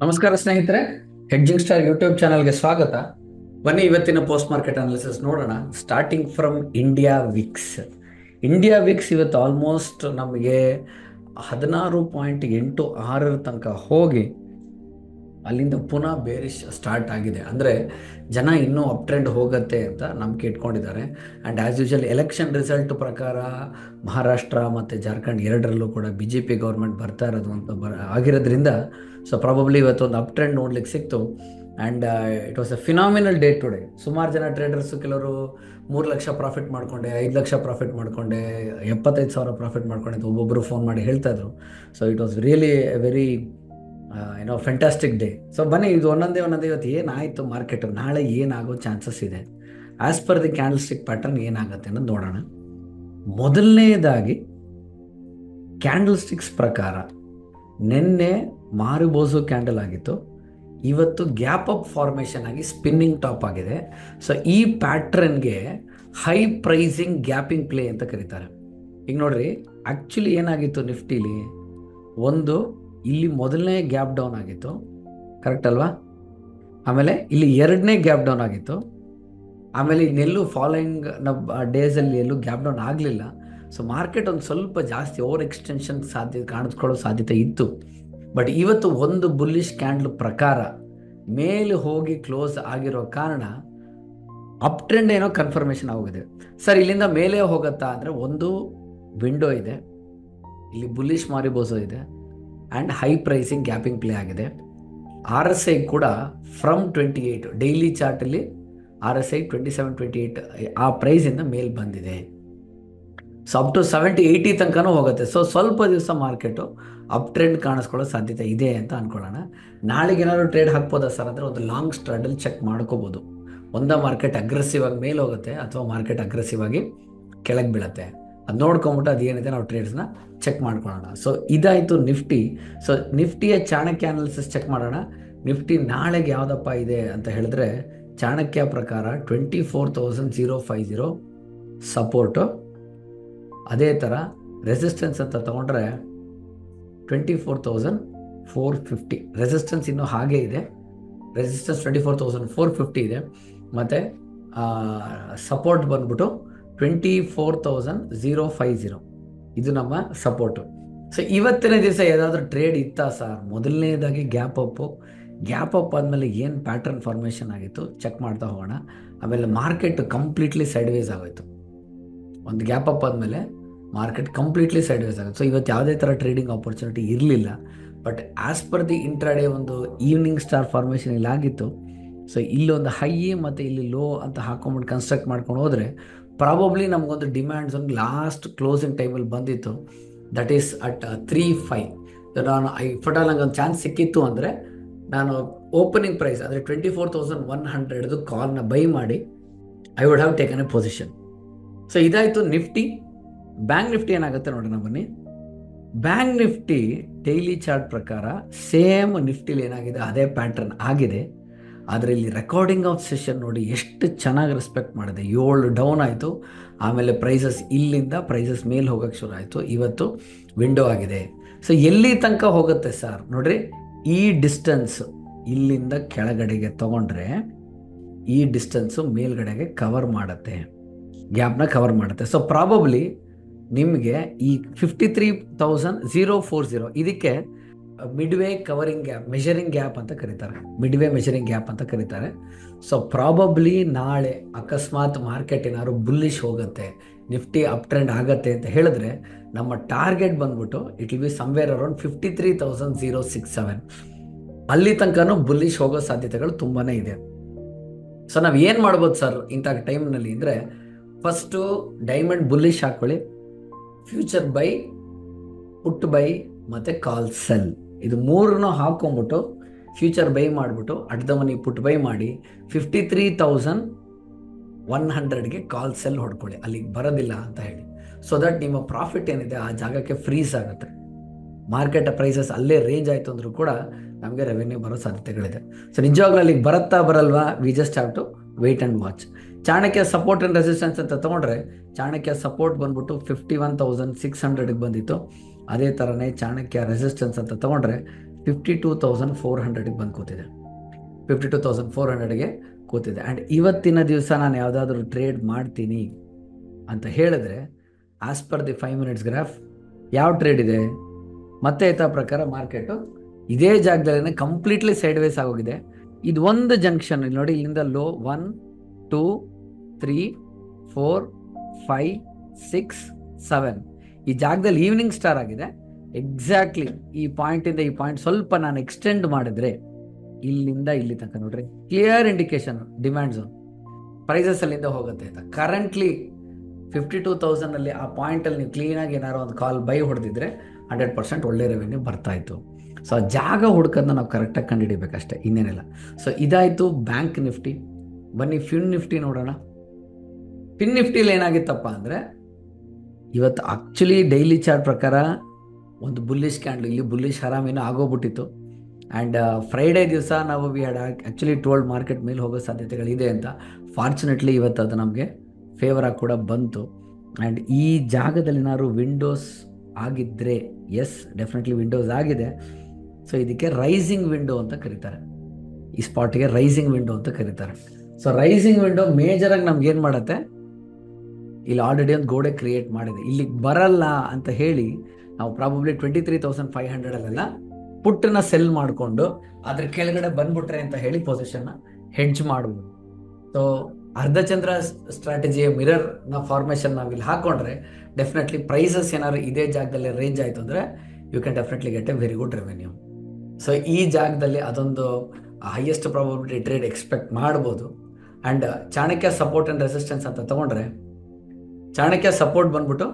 ನಮಸ್ಕಾರ ಸ್ನೇಹಿತರೆ, hedging star YouTube ಚಾನಲ್ಗೆ ಸ್ವಾಗತ. ಬನ್ನಿ ಇವತ್ತಿನ ಪೋಸ್ಟ್ ಮಾರ್ಕೆಟ್ ಅನಾಲಿಸಿಸ್ ನೋಡೋಣ. Starting from India Vicks. India Vicks ಇವತ್ತು ಆಲ್ಮೋಸ್ಟ್ ನಮಗೆ 16.86 ತನಕ ಹೋಗಿ ಅಲ್ಲಿಂದ ಪುನಃ ಬೇರಿಶ್ ಸ್ಟಾರ್ಟ್ ಆಗಿದೆ. ಅಂದರೆ ಜನ ಇನ್ನೂ ಅಪ್ ಟ್ರೆಂಡ್ ಹೋಗುತ್ತೆ ಅಂತ ನಂಬಿಕೆ ಇಟ್ಕೊಂಡಿದ್ದಾರೆ. And as usual election result ಪ್ರಕಾರ ಮಹಾರಾಷ್ಟ್ರ ಮತ್ತು ಜಾರ್ಖಂಡ್ ಎರಡರಲ್ಲೂ ಕೂಡ BJP ಗೌರ್ಮೆಂಟ್ ಬರ್ತಾ ಇರೋದು ಅಂತ ಆಗಿರೋದ್ರಿಂದ ಸೊ ಪ್ರಾಬಬ್ಲಿ ಇವತ್ತೊಂದು ಅಪ್ ಟ್ರೆಂಡ್ ನೋಡ್ಲಿಕ್ಕೆ ಸಿಕ್ತು. And it was A phenomenal day today. ಸುಮಾರು ಜನ ಟ್ರೇಡರ್ಸು ಕೆಲವರು 3 ಲಕ್ಷ ಪ್ರಾಫಿಟ್ ಮಾಡಿಕೊಂಡೆ, 5 ಲಕ್ಷ ಪ್ರಾಫಿಟ್ ಮಾಡಿಕೊಂಡೆ, 75,000 ಪ್ರಾಫಿಟ್ ಮಾಡ್ಕೊಂಡೆ ಅಂತ ಒಬ್ಬೊಬ್ಬರು ಫೋನ್ ಮಾಡಿ ಹೇಳ್ತಾಯಿದ್ರು. So it was really very fantastic day. So ಬನ್ನಿ ಇದು ಒಂದೊಂದೇ ಇವತ್ತು ಏನಾಯಿತು ಮಾರ್ಕೆಟು, ನಾಳೆ ಏನಾಗೋ ಚಾನ್ಸಸ್ ಇದೆ, as per the candle stick pattern ಏನಾಗುತ್ತೆ ಅನ್ನೋದು ನೋಡೋಣ. ಮೊದಲನೇದಾಗಿ ಕ್ಯಾಂಡಲ್ ಸ್ಟಿಕ್ಸ್ ಪ್ರಕಾರ ನಿನ್ನೆ ಮಾರುಬೋಸು ಕ್ಯಾಂಡಲ್ ಆಗಿತ್ತು, ಇವತ್ತು ಗ್ಯಾಪ್ ಅಪ್ ಫಾರ್ಮೇಷನ್ ಆಗಿ ಸ್ಪಿನ್ನಿಂಗ್ ಟಾಪ್ ಆಗಿದೆ. ಸೊ ಈ ಪ್ಯಾಟ್ರನ್ಗೆ ಹೈ ಪ್ರೈಸಿಂಗ್ ಗ್ಯಾಪಿಂಗ್ ಪ್ಲೇ ಅಂತ ಕರೀತಾರೆ. ಈಗ ನೋಡ್ರಿ, ಆ್ಯಕ್ಚುಲಿ ಏನಾಗಿತ್ತು ನಿಫ್ಟಿಲಿ, ಒಂದು ಇಲ್ಲಿ ಮೊದಲನೇ ಗ್ಯಾಪ್ ಡೌನ್ ಆಗಿತ್ತು, ಕರೆಕ್ಟ್ ಅಲ್ವಾ? ಆಮೇಲೆ ಇಲ್ಲಿ ಎರಡನೇ ಗ್ಯಾಪ್ ಡೌನ್ ಆಗಿತ್ತು. ಆಮೇಲೆ ಇನ್ನೆಲ್ಲೂ ಫಾಲೋಯಿಂಗ್ ಡೇಸಲ್ಲಿ ಎಲ್ಲೂ ಗ್ಯಾಪ್ ಡೌನ್ ಆಗಲಿಲ್ಲ. ಸೊ ಮಾರ್ಕೆಟ್ ಒಂದು ಸ್ವಲ್ಪ ಜಾಸ್ತಿ ಓವರ್ ಎಕ್ಸ್ಟೆನ್ಷನ್ ಕಾಣಿಸ್ಕೊಳ್ಳೋ ಸಾಧ್ಯತೆ ಇತ್ತು. ಬಟ್ ಇವತ್ತು ಒಂದು ಬುಲ್ಲಿಶ್ ಕ್ಯಾಂಡಲ್ ಪ್ರಕಾರ ಮೇಲೆ ಹೋಗಿ ಕ್ಲೋಸ್ ಆಗಿರೋ ಕಾರಣ ಅಪ್ ಟ್ರೆಂಡ್ ಏನೋ ಕನ್ಫರ್ಮೇಷನ್ ಆಗಿದೆ. ಸರ್ ಇಲ್ಲಿಂದ ಮೇಲೆ ಹೋಗುತ್ತಾ ಅಂದರೆ, ಒಂದು ವಿಂಡೋ ಇದೆ, ಇಲ್ಲಿ ಬುಲ್ಲಿಶ್ ಮಾರಿಬೋಸೋ ಇದೆ and high pricing gapping play ಆಗಿದೆ. RSI ಕೂಡ ಫ್ರಮ್ 28 ಡೈಲಿ ಚಾರ್ಟಲ್ಲಿ RSI 27-28 ಆ ಪ್ರೈಸಿಂದ ಮೇಲೆ ಬಂದಿದೆ. ಸೊ ಅಪ್ ಟು 70-80 ತನಕನೂ ಹೋಗುತ್ತೆ. ಸೊ ಸ್ವಲ್ಪ ದಿವಸ ಮಾರ್ಕೆಟು ಅಪ್ ಟ್ರೆಂಡ್ ಕಾಣಿಸ್ಕೊಳ್ಳೋ ಸಾಧ್ಯತೆ ಇದೆ ಅಂತ ಅಂದ್ಕೊಳ್ಳೋಣ. ನಾಳೆಗೆ ಏನಾದ್ರು ಟ್ರೇಡ್ ಹಾಕ್ಬೋದಾ ಸರ್ ಅಂದರೆ, ಒಂದು ಲಾಂಗ್ ಸ್ಟ್ರಾಡಲ್ ಚೆಕ್ ಮಾಡ್ಕೋಬೋದು. ಒಂದ ಮಾರ್ಕೆಟ್ ಅಗ್ರೆಸಿವ್ ಆಗಿ ಮೇಲೆ ಹೋಗುತ್ತೆ ಅಥವಾ ಮಾರ್ಕೆಟ್ ಅಗ್ರೆಸಿವ್ ಆಗಿ ಕೆಳಗೆ ಬೀಳುತ್ತೆ, ಅದು ನೋಡ್ಕೊಂಬಿಟ್ಟು ಅದೇನಿದೆ ನಾವು ಟ್ರೇಡ್ಸ್ನ ಚೆಕ್ ಮಾಡ್ಕೊಳ್ಳೋಣ. ಸೊ ಇದಾಯಿತು ನಿಫ್ಟಿ. ಸೊ ನಿಫ್ಟಿಯ ಚಾಣಕ್ಯ ಅನಾಲಿಸಿಸ್ ಚೆಕ್ ಮಾಡೋಣ. ನಿಫ್ಟಿ ನಾಳೆಗೆ ಯಾವುದಪ್ಪ ಇದೆ ಅಂತ ಹೇಳಿದ್ರೆ, ಚಾಣಕ್ಯ ಪ್ರಕಾರ 24,050 ಸಪೋರ್ಟು, ಅದೇ ಥರ ರೆಸಿಸ್ಟೆನ್ಸ್ ಅಂತ ತೊಗೊಂಡ್ರೆ 24,450. ರೆಸಿಸ್ಟೆನ್ಸ್ ಇನ್ನೂ ಹಾಗೇ ಇದೆ, ರೆಸಿಸ್ಟೆನ್ಸ್ 24,450 ಇದೆ. ಮತ್ತು ಸಪೋರ್ಟ್ ಬಂದ್ಬಿಟ್ಟು 24,050 ಇದು ನಮ್ಮ ಸಪೋರ್ಟು. ಸೊ ಇವತ್ತಿನ ದಿವಸ ಏದಾದರೂ ಟ್ರೇಡ್ ಇತ್ತಾ ಸರ್? ಮೊದಲನೇದಾಗಿ ಗ್ಯಾಪ್ ಅಪ್ ಆದಮೇಲೆ ಏನು ಪ್ಯಾಟರ್ನ್ ಫಾರ್ಮೇಷನ್ ಆಗಿತ್ತು ಚೆಕ್ ಮಾಡ್ತಾ ಹೋಗೋಣ. ಆಮೇಲೆ ಮಾರ್ಕೆಟ್ ಕಂಪ್ಲೀಟ್ಲಿ ಸೈಡ್ವೇಸ್ ಆಗೋಯ್ತು. ಒಂದು ಗ್ಯಾಪ್ ಅಪ್ ಆದಮೇಲೆ ಮಾರ್ಕೆಟ್ ಕಂಪ್ಲೀಟ್ಲಿ ಸೈಡ್ವೇಸ್ ಆಗುತ್ತೆ. ಸೊ ಇವತ್ತು ಯಾವುದೇ ಥರ ಟ್ರೇಡಿಂಗ್ ಆಪರ್ಚುನಿಟಿ ಇರಲಿಲ್ಲ. But as per the intraday ಒಂದು ಈವ್ನಿಂಗ್ ಸ್ಟಾರ್ ಫಾರ್ಮೇಷನ್ ಇಲ್ಲಿ ಆಗಿತ್ತು. ಸೊ ಇಲ್ಲೊಂದು ಹೈ ಮತ್ತು ಇಲ್ಲಿ ಲೋ ಅಂತ ಹಾಕೊಂಬಿಟ್ಟು ಕನ್ಸ್ಟ್ರಕ್ಟ್ ಮಾಡ್ಕೊಂಡು ಹೋದರೆ ಪ್ರಾಬಬ್ಲಿ ನಮಗೊಂದು ಡಿಮ್ಯಾಂಡ್ಸ್ ಒಂದು ಲಾಸ್ಟ್ ಕ್ಲೋಸಿಂಗ್ ಟೈಮಲ್ಲಿ ಬಂದಿತ್ತು, ದಟ್ ಈಸ್ ಅಟ್ 3.5. ನಾನು ಫಟಾಲ್ ನಂಗೆ ಒಂದು ಚಾನ್ಸ್ ಸಿಕ್ಕಿತ್ತು ಅಂದರೆ ನಾನು ಓಪನಿಂಗ್ ಪ್ರೈಸ್ ಅಂದರೆ 24,100 ಕಾಲ್ನ ಬೈ ಮಾಡಿ I would have taken A position. So ಇದಾಯಿತು ನಿಫ್ಟಿ. ಬ್ಯಾಂಕ್ ನಿಫ್ಟಿ ಏನಾಗುತ್ತೆ ನೋಡೋಣ ಬನ್ನಿ. ಬ್ಯಾಂಕ್ ನಿಫ್ಟಿ ಡೈಲಿ ಚಾರ್ಟ್ ಪ್ರಕಾರ ಸೇಮ್ ನಿಫ್ಟಿಲಿ ಏನಾಗಿದೆ ಅದೇ ಪ್ಯಾಟ್ರನ್ ಆಗಿದೆ. ಆದರೆ ಇಲ್ಲಿ ರೆಕಾರ್ಡಿಂಗ್ ಆಫ್ ಸೆಷನ್ ನೋಡಿ ಎಷ್ಟು ಚೆನ್ನಾಗಿ ರೆಸ್ಪೆಕ್ಟ್ ಮಾಡಿದೆ. 7 ಡೌನ್ ಆಯಿತು, ಆಮೇಲೆ ಪ್ರೈಸಸ್ ಇಲ್ಲಿಂದ ಪ್ರೈಸಸ್ ಮೇಲೆ ಹೋಗೋಕ್ಕೆ ಶುರು ಆಯಿತು. ಇವತ್ತು ವಿಂಡೋ ಆಗಿದೆ. ಸೊ ಎಲ್ಲಿ ತನಕ ಹೋಗುತ್ತೆ ಸರ್ ನೋಡ್ರಿ, ಈ ಡಿಸ್ಟೆನ್ಸ್ ಇಲ್ಲಿಂದ ಕೆಳಗಡೆಗೆ ತೊಗೊಂಡ್ರೆ ಈ ಡಿಸ್ಟೆನ್ಸು ಮೇಲ್ಗಡೆಗೆ ಕವರ್ ಮಾಡುತ್ತೆ, ಗ್ಯಾಪ್ನ ಕವರ್ ಮಾಡುತ್ತೆ. ಸೊ ಪ್ರಾಬಬ್ಲಿ ನಿಮಗೆ ಈ 53,040 ಇದಕ್ಕೆ ಮಿಡ್ವೇ ಕವರಿಂಗ್ ಗ್ಯಾಪ್, ಮೆಷರಿಂಗ್ ಗ್ಯಾಪ್ ಅಂತ ಕರೀತಾರೆ, ಮಿಡ್ವೇ ಮೆಷರಿಂಗ್ ಗ್ಯಾಪ್ ಅಂತ ಕರೀತಾರೆ. ಸೊ ಪ್ರಾಬಬ್ಲಿ ನಾಳೆ ಅಕಸ್ಮಾತ್ ಮಾರ್ಕೆಟ್ ಏನಾದ್ರು ಬುಲ್ಲಿಶ್ ಹೋಗುತ್ತೆ, ನಿಫ್ಟಿ ಅಪ್ ಟ್ರೆಂಡ್ ಆಗುತ್ತೆ ಅಂತ ಹೇಳಿದ್ರೆ ನಮ್ಮ ಟಾರ್ಗೆಟ್ ಬಂದ್ಬಿಟ್ಟು it will be somewhere around 53,067. ಅಲ್ಲಿ ತನಕನೂ ಬುಲ್ಲಿಶ್ ಹೋಗೋ ಸಾಧ್ಯತೆಗಳು ತುಂಬಾ ಇದೆ. ಸೊ ನಾವು ಏನು ಮಾಡ್ಬೋದು ಸರ್ ಇಂಥ ಟೈಮ್ನಲ್ಲಿ ಅಂದರೆ, ಫಸ್ಟು ಡೈಮಂಡ್ ಬುಲ್ಲಿಶ್ ಹಾಕ್ಕೊಳ್ಳಿ, ಫ್ಯೂಚರ್ ಬೈ, ಪುಟ್ ಬೈ ಮತ್ತು ಕಾಲ್ ಸೆಲ್, ಇದು ಮೂರನ್ನು ಹಾಕ್ಕೊಂಬಿಟ್ಟು ಫ್ಯೂಚರ್ ಬೈ ಮಾಡಿಬಿಟ್ಟು at the money put by ಮಾಡಿ 53,100ಗೆ ಕಾಲ್ ಸೆಲ್ ಹೊಡ್ಕೊಳ್ಳಿ, ಅಲ್ಲಿಗೆ ಬರೋದಿಲ್ಲ ಅಂತ ಹೇಳಿ. ಸೊ ದಟ್ ನಿಮ್ಮ ಪ್ರಾಫಿಟ್ ಏನಿದೆ ಆ ಜಾಗಕ್ಕೆ ಫ್ರೀಸ್ ಆಗುತ್ತೆ. ಮಾರ್ಕೆಟ್ ಪ್ರೈಸಸ್ ಅಲ್ಲೇ ರೇಂಜ್ ಆಯಿತು ಅಂದರೂ ಕೂಡ ನಮಗೆ ರೆವೆನ್ಯೂ ಬರೋ ಸಾಧ್ಯತೆಗಳಿದೆ. ಸೊ ನಿಜವಾಗ್ಲೂ ಅಲ್ಲಿಗೆ ಬರುತ್ತಾ ಬರಲ್ವಾ, we just have to wait and watch. Chanakya support and resistance ಅಂತ ತೊಗೊಂಡ್ರೆ, ಚಾಣಕ್ಯ ಸಪೋರ್ಟ್ ಬಂದ್ಬಿಟ್ಟು 51,600ಗೆ ಬಂದಿತ್ತು. ಅದೇ ಥರನೇ ಚಾಣಕ್ಯ ರೆಸಿಸ್ಟೆನ್ಸ್ ಅಂತ ತೊಗೊಂಡ್ರೆ 52,400ಗೆ ಬಂದು ಕೂತಿದೆ. 52,400ಗೆ ಕೂತಿದೆ. ಆ್ಯಂಡ್ ಇವತ್ತಿನ ದಿವಸ ನಾನು ಯಾವುದಾದ್ರೂ ಟ್ರೇಡ್ ಮಾಡ್ತೀನಿ ಅಂತ ಹೇಳಿದ್ರೆ as per the 5 minutes graph ಯಾವ ಟ್ರೇಡ್ ಇದೆ ಮತ್ತೆ ಯಥಾ ಪ್ರಕಾರ ಮಾರ್ಕೆಟು ಇದೇ ಜಾಗದಲ್ಲೇ ಕಂಪ್ಲೀಟ್ಲಿ ಸೈಡ್ ವೇಸ್ ಆಗೋಗಿದೆ. ಇದು ಒಂದು ಜಂಕ್ಷನ್ ಇಲ್ಲಿ ನೋಡಿ, ಇಲ್ಲಿಂದ ಲೋ 1 2 3 4 5 6 7 ಈ ಜಾಗದಲ್ಲಿ ಈವ್ನಿಂಗ್ ಸ್ಟಾರ್ ಆಗಿದೆ. ಎಕ್ಸಾಕ್ಟ್ಲಿ ಈ ಪಾಯಿಂಟಿಂದ ಈ ಪಾಯಿಂಟ್ ಸ್ವಲ್ಪ ನಾನು ಎಕ್ಸ್ಟೆಂಡ್ ಮಾಡಿದ್ರೆ ಇಲ್ಲಿಂದ ಇಲ್ಲಿ ತನಕ ನೋಡ್ರಿ, clear indication demand zone prices ಅಲ್ಲಿಂದ ಹೋಗುತ್ತೆ ಅಂತ. ಕರೆಂಟ್ಲಿ 52,000 ಅಲ್ಲಿ ಆ ಪಾಯಿಂಟಲ್ಲಿ ನೀವು ಕ್ಲೀನಾಗಿ ಏನಾರು ಒಂದು ಕಾಲ್ ಬೈ ಹೊಡೆದಿದ್ರೆ 100% ಒಳ್ಳೆ ರೆವೆನ್ಯೂ ಬರ್ತಾ ಇತ್ತು. ಸೊ ಆ ಜಾಗ ಹುಡ್ಕೋದನ್ನ ನಾವು ಕರೆಕ್ಟಾಗಿ ಕಂಡುಹಿಡಿಬೇಕಷ್ಟೇ, ಇನ್ನೇನಿಲ್ಲ. ಸೊ ಇದಾಯಿತು ಬ್ಯಾಂಕ್ ನಿಫ್ಟಿ. ಬನ್ನಿ ಫಿನ್ ನಿಫ್ಟಿ ನೋಡೋಣ. ಫಿನ್ ನಿಫ್ಟಿಲಿ ಏನಾಗಿತ್ತಪ್ಪ ಅಂದರೆ ಇವತ್ತು ಆ್ಯಕ್ಚುಲಿ ಡೈಲಿ ಚಾರ್ಟ್ ಪ್ರಕಾರ ಒಂದು ಬುಲ್ಲಿಶ್ ಕ್ಯಾಂಡ್ಲ್, ಇಲ್ಲಿ ಬುಲ್ಲಿಶ್ ಹರಾಮಿನೂ ಆಗೋಗ್ಬಿಟ್ಟಿತ್ತು. ಆ್ಯಂಡ್ ಫ್ರೈಡೇ ದಿವಸ ನಾವು we had actually told market ಮೇಲೆ ಹೋಗೋ ಸಾಧ್ಯತೆಗಳಿದೆ ಅಂತ. ಫಾರ್ಚುನೇಟ್ಲಿ ಇವತ್ತು ಅದು ನಮಗೆ ಫೇವರ್ ಆಗಿ ಕೂಡ ಬಂತು. ಆ್ಯಂಡ್ ಈ ಜಾಗದಲ್ಲಿ ಏನಾದ್ರು ವಿಂಡೋಸ್ ಆಗಿದ್ದರೆ, ಎಸ್ ಡೆಫಿನೆಟ್ಲಿ ವಿಂಡೋಸ್ ಆಗಿದೆ. ಸೊ ಇದಕ್ಕೆ ರೈಸಿಂಗ್ ವಿಂಡೋ ಅಂತ ಕರೀತಾರೆ, ಈ ಸ್ಪಾಟಿಗೆ ರೈಸಿಂಗ್ ವಿಂಡೋ ಅಂತ ಕರೀತಾರೆ. ಸೊ ರೈಸಿಂಗ್ ವಿಂಡೋ ಮೇಜರಾಗಿ ನಮ್ಗೆ ಏನು ಮಾಡುತ್ತೆ, ಇಲ್ಲಿ ಆಲ್ರೆಡಿ ಒಂದು ಗೋಡೆ ಕ್ರಿಯೇಟ್ ಮಾಡಿದೆ, ಇಲ್ಲಿಗೆ ಬರಲ್ಲ ಅಂತ ಹೇಳಿ ನಾವು ಪ್ರಾಬಬ್ಲಿ 23,500 ಪುಟ್ಟನ್ನ ಸೆಲ್ ಮಾಡಿಕೊಂಡು ಅದ್ರ ಕೆಳಗಡೆ ಬಂದ್ಬಿಟ್ರೆ ಅಂತ ಹೇಳಿ ಪೊಸಿಷನ್ನ ಹೆಡ್ಜ್ ಮಾಡ್ಬೋದು. ಸೊ ಅರ್ಧಚಂದ್ರ ಸ್ಟ್ರಾಟಜಿಯ ಮಿರರ್ನ ಫಾರ್ಮೇಷನ್ ನಾವು ಇಲ್ಲಿ ಹಾಕೊಂಡ್ರೆ ಡೆಫಿನೆಟ್ಲಿ ಪ್ರೈಸಸ್ ಏನಾದ್ರು ಇದೇ ಜಾಗದಲ್ಲಿ ರೇಂಜ್ ಆಯಿತು ಅಂದರೆ you can definitely get a very good revenue. So ಈ ಜಾಗದಲ್ಲಿ ಅದೊಂದು ಹೈಯೆಸ್ಟ್ ಪ್ರಾಬಬಿಲಿಟಿ ಟ್ರೇಡ್ ಎಕ್ಸ್ಪೆಕ್ಟ್ ಮಾಡ್ಬೋದು. And Chanakya support and resistance ಅಂತ ತೊಗೊಂಡ್ರೆ ಚಾಣಕ್ಯ ಸಪೋರ್ಟ್ ಬಂದ್ಬಿಟ್ಟು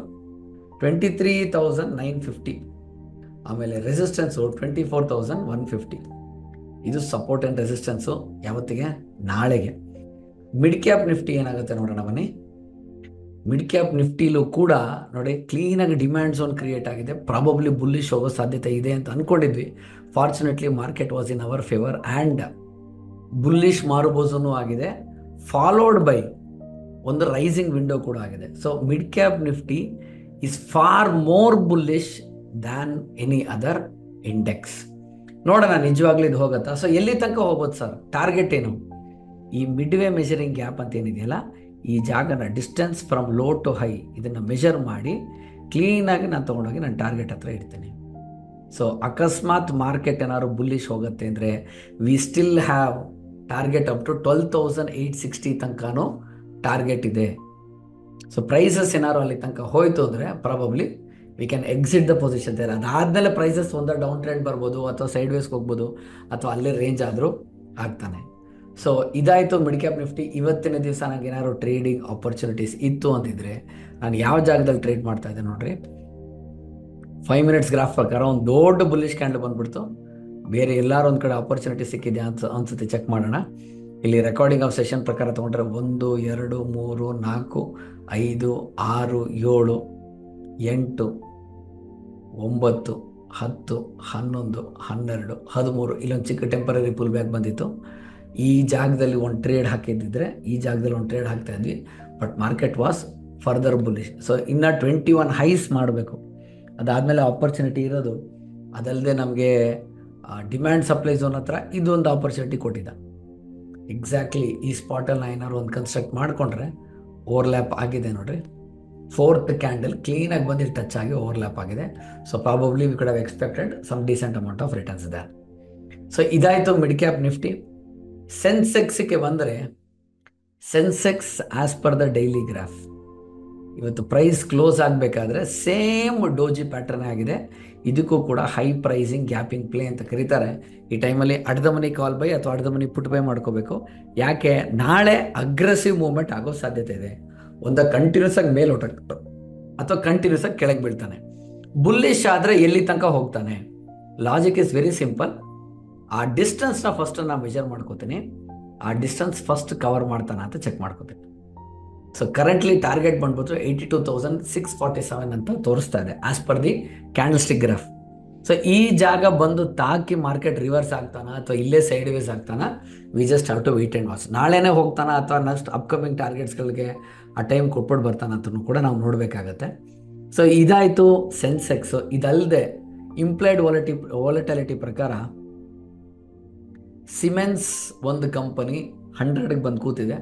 23,950, ಆಮೇಲೆ ರೆಸಿಸ್ಟೆನ್ಸು 24,150. ಇದು ಸಪೋರ್ಟ್ ಆ್ಯಂಡ್ ರೆಸಿಸ್ಟೆನ್ಸು ಯಾವತ್ತಿಗೆ, ನಾಳೆಗೆ. ಮಿಡ್ ಕ್ಯಾಪ್ ನಿಫ್ಟಿ ಏನಾಗುತ್ತೆ ನೋಡೋಣ ಬನ್ನಿ. ಮಿಡ್ ಕ್ಯಾಪ್ ನಿಫ್ಟಿಲೂ ಕೂಡ ನೋಡಿ ಕ್ಲೀನಾಗಿ ಡಿಮ್ಯಾಂಡ್ ಝೋನ್ ಕ್ರಿಯೇಟ್ ಆಗಿದೆ. ಪ್ರಾಬಬ್ಲಿ ಬುಲ್ಲಿಶ್ ಹೋಗೋ ಸಾಧ್ಯತೆ ಇದೆ ಅಂತ ಅಂದ್ಕೊಂಡಿದ್ವಿ. Fortunately market was in our favour and bullish ಮಾರುಬೋಸೂ ಆಗಿದೆ, ಫಾಲೋಡ್ ಬೈ ಒಂದು ರೈಸಿಂಗ್ ವಿಂಡೋ ಕೂಡ ಆಗಿದೆ. So mid cap Nifty is far more bullish than any other index. ನೋಡೋಣ ನಿಜವಾಗ್ಲೂ ಇದು ಹೋಗುತ್ತಾ. ಸೊ ಎಲ್ಲಿ ತನಕ ಹೋಗ್ಬೋದು ಸರ್, ಟಾರ್ಗೆಟ್ ಏನು, ಈ ಮಿಡ್ ವೇ ಮೆಷರಿಂಗ್ ಗ್ಯಾಪ್ ಅಂತ ಏನಿದೆಯಲ್ಲ ಈ ಜಾಗನ distance from low to high ಇದನ್ನು ಮೆಷರ್ ಮಾಡಿ ಕ್ಲೀನಾಗಿ ನಾನು ತೊಗೊಂಡೋಗಿ ನಾನು ಟಾರ್ಗೆಟ್ ಹತ್ರ ಇಡ್ತೀನಿ. ಸೊ ಅಕಸ್ಮಾತ್ ಮಾರ್ಕೆಟ್ ಏನಾದ್ರು ಬುಲ್ಲಿಶ್ ಹೋಗುತ್ತೆ ಅಂದರೆ we still have target up to 12,860 ತನಕನೂ ಟಾರ್ಗೆಟ್ ಇದೆ. ಸೊ ಪ್ರೈಸಸ್ ಏನಾದ್ರು ಅಲ್ಲಿ ತನಕ ಹೋಯ್ತು ಅಂದರೆ probably we can exit the position there. ಅದಾದಮೇಲೆ ಪ್ರೈಸಸ್ ಒಂದು ಡೌನ್ ಟ್ರೆಂಡ್ ಬರ್ಬೋದು ಅಥವಾ ಸೈಡ್ ವೇಸ್ಗೆ ಹೋಗ್ಬೋದು ಅಥವಾ ಅಲ್ಲೇ ರೇಂಜ್ ಆದರೂ ಆಗ್ತಾನೆ. ಸೊ ಇದಾಯಿತು ಮಿಡ್ ಕ್ಯಾಪ್ ನಿಫ್ಟಿ. ಇವತ್ತಿನ ದಿವಸ ನನಗೆ ಏನಾದ್ರು ಟ್ರೇಡಿಂಗ್ ಆಪರ್ಚುನಿಟೀಸ್ ಇತ್ತು ಅಂತಿದ್ರೆ ನಾನು ಯಾವ ಜಾಗದಲ್ಲಿ ಟ್ರೇಡ್ ಮಾಡ್ತಾ ಇದ್ದೆ ನೋಡ್ರಿ. 5 ಮಿನಿಟ್ಸ್ ಗ್ರಾಫ್ ಪ್ರಕಾರ ಒಂದು ದೊಡ್ಡ ಬುಲ್ಲಿಶ್ ಕ್ಯಾಂಡಲ್ ಬಂದ್ಬಿಡ್ತು. ಬೇರೆ ಎಲ್ಲರೂ ಒಂದು ಕಡೆ ಆಪರ್ಚುನಿಟಿ ಸಿಕ್ಕಿದೆ ಅನ್ಸುತ್ತೆ, ಚೆಕ್ ಮಾಡೋಣ. ಇಲ್ಲಿ ರೆಕಾರ್ಡಿಂಗ್ ಆಫ್ ಸೆಷನ್ ಪ್ರಕಾರ ತೊಗೊಂಡ್ರೆ 1 2 3 4 5 6 7 8 9 10 11 12 13 ಇಲ್ಲೊಂದು ಚಿಕ್ಕ ಟೆಂಪರರಿ ಪುಲ್ ಬ್ಯಾಕ್ ಬಂದಿತ್ತು. ಈ ಜಾಗದಲ್ಲಿ ಒಂದು ಟ್ರೇಡ್ ಹಾಕಿದ್ದಿದ್ರೆ ಈ ಜಾಗದಲ್ಲಿ ಒಂದು ಟ್ರೇಡ್ ಹಾಕ್ತಾ ಇದ್ವಿ, but market was further bullish. So ಇನ್ನು 21 ಹೈಸ್ ಮಾಡಬೇಕು, ಅದಾದಮೇಲೆ ಆಪರ್ಚುನಿಟಿ ಇರೋದು. ಅದಲ್ಲದೆ ನಮಗೆ ಡಿಮ್ಯಾಂಡ್ ಸಪ್ಲೈ ಝೋನ್ ಹತ್ರ ಇದೊಂದು ಆಪರ್ಚುನಿಟಿ ಕೊಟ್ಟಿದ್ದ. ಎಕ್ಸಾಕ್ಟ್ಲಿ ಈ ಸ್ಪಾಟಲ್ಲಿ ನಾನು ಏನಾದ್ರು ಒಂದು ಕನ್ಸ್ಟ್ರಕ್ಟ್ ಮಾಡಿಕೊಂಡ್ರೆ ಓವರ್ಲ್ಯಾಪ್ ಆಗಿದೆ ನೋಡ್ರಿ. 4th ಕ್ಯಾಂಡಲ್ ಕ್ಲೀನಾಗಿ ಬಂದು ಟಚ್ ಆಗಿ ಓವರ್ಲ್ಯಾಪ್ ಆಗಿದೆ. So probably we could have expected some decent amount of returns ಇದೆ. ಸೊ ಇದಾಯಿತು ಮಿಡ್ ಕ್ಯಾಪ್ ನಿಫ್ಟಿ. ಸೆನ್ಸೆಕ್ಸ್ಗೆ ಬಂದರೆ Sensex as per the daily graph ಇವತ್ತು ಪ್ರೈಸ್ ಕ್ಲೋಸ್ ಆಗಬೇಕಾದ್ರೆ ಸೇಮ್ ಡೋಜಿ ಪ್ಯಾಟರ್ನ್ ಆಗಿದೆ. ಇದಕ್ಕೂ ಕೂಡ ಹೈ ಪ್ರೈಸಿಂಗ್ ಗ್ಯಾಪಿಂಗ್ ಪ್ಲೇ ಅಂತ ಕರೀತಾರೆ. ಈ ಟೈಮಲ್ಲಿ ಅಡ್ದ ಮನಿ ಕಾಲ್ ಬೈ ಅಥವಾ ಅಡ್ದ ಮನಿ ಪುಟ್ ಬೈ ಮಾಡ್ಕೋಬೇಕು. ಯಾಕೆ, ನಾಳೆ ಅಗ್ರೆಸಿವ್ ಮೂವ್ಮೆಂಟ್ ಆಗೋ ಸಾಧ್ಯತೆ ಇದೆ. ಒಂದು ಕಂಟಿನ್ಯೂಸ್ ಆಗಿ ಮೇಲೆ ಹೊರಟಾಗ್ತಾರೆ ಅಥವಾ ಕಂಟಿನ್ಯೂಸ್ ಆಗಿ ಕೆಳಗೆ ಬೀಳ್ತಾನೆ. ಬುಲ್ಲಿಶ್ ಆದರೆ ಎಲ್ಲಿ ತನಕ ಹೋಗ್ತಾನೆ? Logic is very simple. ಆ ಡಿಸ್ಟೆನ್ಸ್ನ ಫಸ್ಟ್ ನಾನು ಮೆಜರ್ ಮಾಡ್ಕೋತೀನಿ, ಆ ಡಿಸ್ಟೆನ್ಸ್ ಫಸ್ಟ್ ಕವರ್ ಮಾಡ್ತಾನೆ ಅಂತ ಚೆಕ್ ಮಾಡ್ಕೋತೀನಿ. ಸೊ ಕರೆಂಟ್ಲಿ ಟಾರ್ಗೆಟ್ ಬಂದ್ಬಿಟ್ಟು 82,647 ಅಂತ ತೋರಿಸ್ತಾ ಇದೆ as per the candlestick graph. ಸೊ ಈ ಜಾಗ ಬಂದು ತಾಕಿ ಮಾರ್ಕೆಟ್ ರಿವರ್ಸ್ ಆಗ್ತಾನ ಅಥವಾ ಇಲ್ಲೇ ಸೈಡ್ ವೇಸ್ ಆಗ್ತಾನ, we just have to wait and watch. ನಾಳೆನೇ ಹೋಗ್ತಾನ ಅಥವಾ ನೆಕ್ಸ್ಟ್ ಅಪ್ಕಮಿಂಗ್ ಟಾರ್ಗೆಟ್ಸ್ಗಳಿಗೆ ಆ ಟೈಮ್ ಕೊಟ್ಬಿಟ್ಟು ಬರ್ತಾನೆ ಅಂತಲೂ ಕೂಡ ನಾವು ನೋಡಬೇಕಾಗತ್ತೆ. ಸೊ ಇದಾಯಿತು ಸೆನ್ಸೆಕ್ಸು. ಇದಲ್ಲದೆ ಇಂಪ್ಲೈಡ್ ವಾಲಟಾಲಿಟಿ ಪ್ರಕಾರ ಸಿಮೆನ್ಸ್ ಒಂದು ಕಂಪನಿ 100ಗೆ ಬಂದು ಕೂತಿದೆ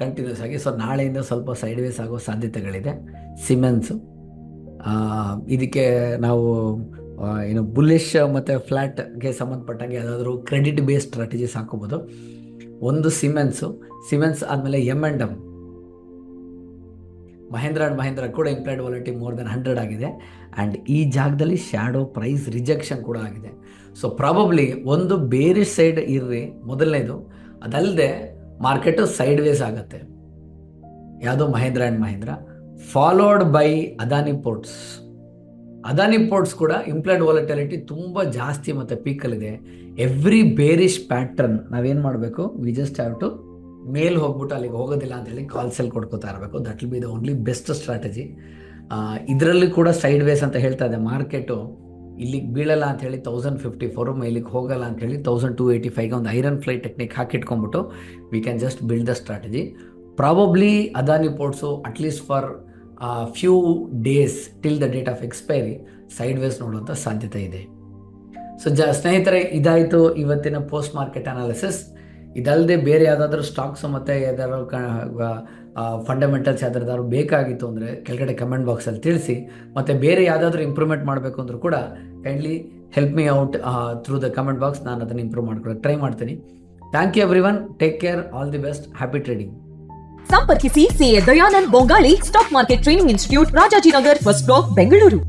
ಕಂಟಿನ್ಯೂಸ್ ಆಗಿ. ಸೊ ನಾಳೆಯಿಂದ ಸ್ವಲ್ಪ ಸೈಡ್ ವೇಸ್ ಆಗೋ ಸಾಧ್ಯತೆಗಳಿದೆ ಸಿಮೆನ್ಸು. ಇದಕ್ಕೆ ನಾವು ಏನು ಬುಲ್ಲಿಶ್ ಮತ್ತು ಫ್ಲ್ಯಾಟ್ಗೆ ಸಂಬಂಧಪಟ್ಟಂಗೆ ಯಾವುದಾದ್ರೂ ಕ್ರೆಡಿಟ್ ಬೇಸ್ಡ್ ಸ್ಟ್ರಾಟಜೀಸ್ ಹಾಕೋಬೋದು. ಒಂದು ಸಿಮೆನ್ಸ್ ಆದಮೇಲೆ M&M, ಮಹೇಂದ್ರ ಆ್ಯಂಡ್ ಮಹೇಂದ್ರ ಕೂಡ ಇಂಪ್ಲೈಡ್ ವಾಲಿಟಿ ಮೋರ್ ದೆನ್ 100 ಆಗಿದೆ. ಆ್ಯಂಡ್ ಈ ಜಾಗದಲ್ಲಿ ಶ್ಯಾಡೋ ಪ್ರೈಸ್ ರಿಜೆಕ್ಷನ್ ಕೂಡ ಆಗಿದೆ. ಸೊ ಪ್ರಾಬಬ್ಲಿ ಒಂದು ಬೇರಿಶ್ ಸೈಡ್ ಇರ್ರಿ ಮೊದಲನೇದು, ಅದಲ್ಲದೆ ಮಾರ್ಕೆಟು ಸೈಡ್ ವೇಸ್ ಆಗುತ್ತೆ. ಯಾವುದೋ Mahindra and Mahindra followed by Adani Ports ಕೂಡ ಇಂಪ್ಲೈಡ್ ವಾಲಟಾಲಿಟಿ ತುಂಬ ಜಾಸ್ತಿ ಮತ್ತು ಪೀಕಲ್ಲಿದೆ. ಎವ್ರಿ ಬೇರಿಶ್ ಪ್ಯಾಟ್ರನ್ ನಾವೇನು ಮಾಡಬೇಕು, ವಿ ಜಸ್ಟ್ ಹ್ಯಾವ್ ಟು ಮೇಲ್ ಹೋಗ್ಬಿಟ್ಟು ಅಲ್ಲಿಗೆ ಹೋಗೋದಿಲ್ಲ ಅಂತೇಳಿ ಕಾಲ್ ಸೆಲ್ ಕೊಡ್ಕೋತಾ ಇರಬೇಕು. That will be the only best strategy. ಇದರಲ್ಲಿ ಕೂಡ ಸೈಡ್ ವೇಸ್ ಅಂತ ಹೇಳ್ತಾ ಇದೆ ಮಾರ್ಕೆಟು. ಇಲ್ಲಿಗೆ ಬೀಳಲ್ಲ ಅಂಥೇಳಿ 1054 ಇಲ್ಲಿಗೆ ಹೋಗಲ್ಲ ಅಂಥೇಳಿ 1285ಗೆ ಒಂದು ಐರನ್ ಫ್ಲೈ ಟೆಕ್ನಿಕ್ ಹಾಕಿಟ್ಕೊಂಡ್ಬಿಟ್ಟು we can just build the strategy. Probably Adani ports at least for few days till the date of expiry sideways ನೋಡುವಂಥ ಸಾಧ್ಯತೆ ಇದೆ. ಸೊ ಸ್ನೇಹಿತರೆ, ಇದಾಯಿತು ಇವತ್ತಿನ ಪೋಸ್ಟ್ ಮಾರ್ಕೆಟ್ ಅನಾಲಿಸಿಸ್. ಇದಲ್ಲದೆ ಬೇರೆ ಯಾವುದಾದ್ರೂ ಸ್ಟಾಕ್ಸು ಮತ್ತು ಯಾವ್ದಾದ್ರು ಫಂಡಮೆಂಟಲ್ಸ್ ಯಾವ್ದಾದ್ರು ಬೇಕಾಗಿತ್ತು ಅಂದರೆ ಕೆಳಗಡೆ ಕಮೆಂಟ್ ಬಾಕ್ಸಲ್ಲಿ ತಿಳಿಸಿ. ಮತ್ತು ಬೇರೆ ಯಾವುದಾದ್ರೂ ಇಂಪ್ರೂವ್ಮೆಂಟ್ ಮಾಡಬೇಕು ಅಂದರೂ ಕೂಡ kindly help me out through the comment box. ನಾನು ಅದನ್ನು ಇಂಪ್ರೂವ್ ಮಾಡ್ಕೊಳ್ಳೋಕೆ ಟ್ರೈ ಮಾಡ್ತೀನಿ. Thank you everyone, take care, all the best, happy trading. ಸಂಪರ್ಕಿಸಿ CA Dayanand Bongali, stock market training institute, Rajajinagar, first block, Bengaluru.